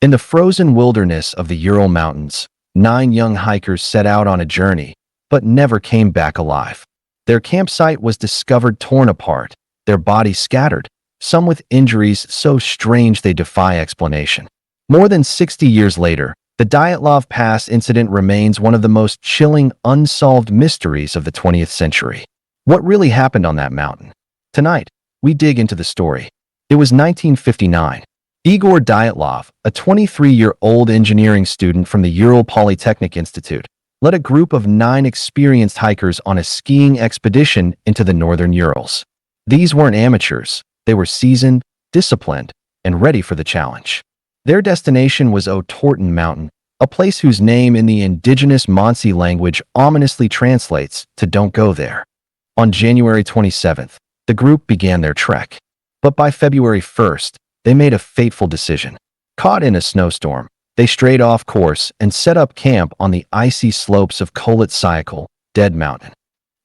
In the frozen wilderness of the Ural Mountains, 9 young hikers set out on a journey, but never came back alive. Their campsite was discovered torn apart, their bodies scattered, some with injuries so strange they defy explanation. More than 60 years later, the Dyatlov Pass incident remains one of the most chilling, unsolved mysteries of the 20th century. What really happened on that mountain? Tonight, we dig into the story. It was 1959. Igor Dyatlov, a 23-year-old engineering student from the Ural Polytechnic Institute, led a group of 9 experienced hikers on a skiing expedition into the northern Urals. These weren't amateurs. They were seasoned, disciplined, and ready for the challenge. Their destination was O'Torton Mountain, a place whose name in the indigenous Mansi language ominously translates to "don't go there." On January 27th, the group began their trek. But by February 1st, they made a fateful decision. Caught in a snowstorm, they strayed off course and set up camp on the icy slopes of Kolit Dead Mountain.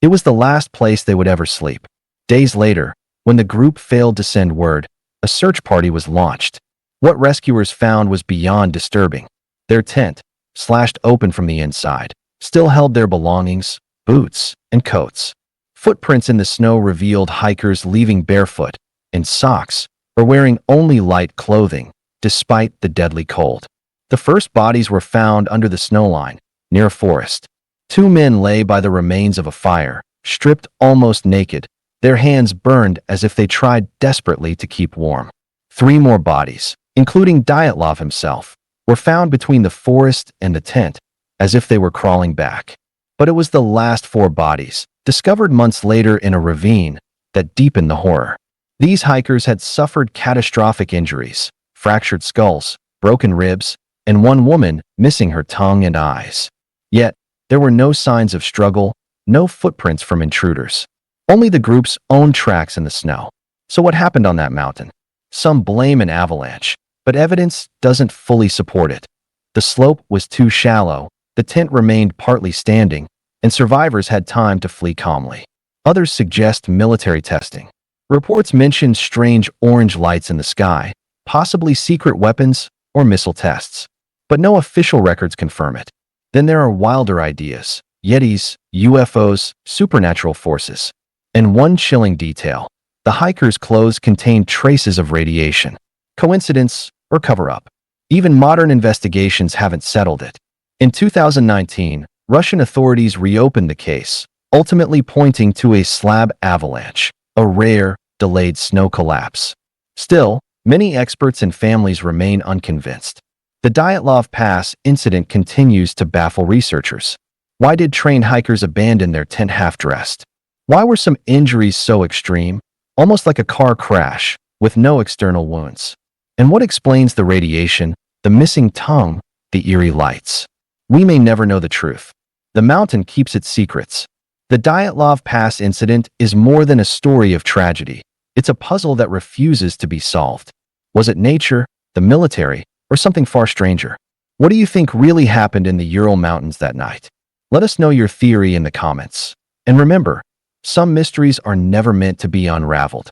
It was the last place they would ever sleep. Days later, when the group failed to send word, a search party was launched. What rescuers found was beyond disturbing. Their tent, slashed open from the inside, still held their belongings, boots, and coats. Footprints in the snow revealed hikers leaving barefoot, in socks, or wearing only light clothing, despite the deadly cold. The first bodies were found under the snowline, near a forest. 2 men lay by the remains of a fire, stripped almost naked, their hands burned as if they tried desperately to keep warm. 3 more bodies, including Dyatlov himself, were found between the forest and the tent, as if they were crawling back. But it was the last 4 bodies, discovered months later in a ravine, that deepened the horror. These hikers had suffered catastrophic injuries, fractured skulls, broken ribs, and one woman missing her tongue and eyes. Yet, there were no signs of struggle, no footprints from intruders. Only the group's own tracks in the snow. So what happened on that mountain? Some blame an avalanche, but evidence doesn't fully support it. The slope was too shallow, the tent remained partly standing, and survivors had time to flee calmly. Others suggest military testing. Reports mention strange orange lights in the sky, possibly secret weapons or missile tests. But no official records confirm it. Then there are wilder ideas: Yetis, UFOs, supernatural forces. And one chilling detail: the hikers' clothes contained traces of radiation. Coincidence or cover-up? Even modern investigations haven't settled it. In 2019, Russian authorities reopened the case, ultimately pointing to a slab avalanche, a rare, delayed snow collapse. Still, many experts and families remain unconvinced. The Dyatlov Pass incident continues to baffle researchers. Why did trained hikers abandon their tent half-dressed? Why were some injuries so extreme, almost like a car crash, with no external wounds? And what explains the radiation, the missing tongue, the eerie lights? We may never know the truth. The mountain keeps its secrets. The Dyatlov Pass incident is more than a story of tragedy. It's a puzzle that refuses to be solved. Was it nature, the military, or something far stranger? What do you think really happened in the Ural Mountains that night? Let us know your theory in the comments. And remember, some mysteries are never meant to be unraveled.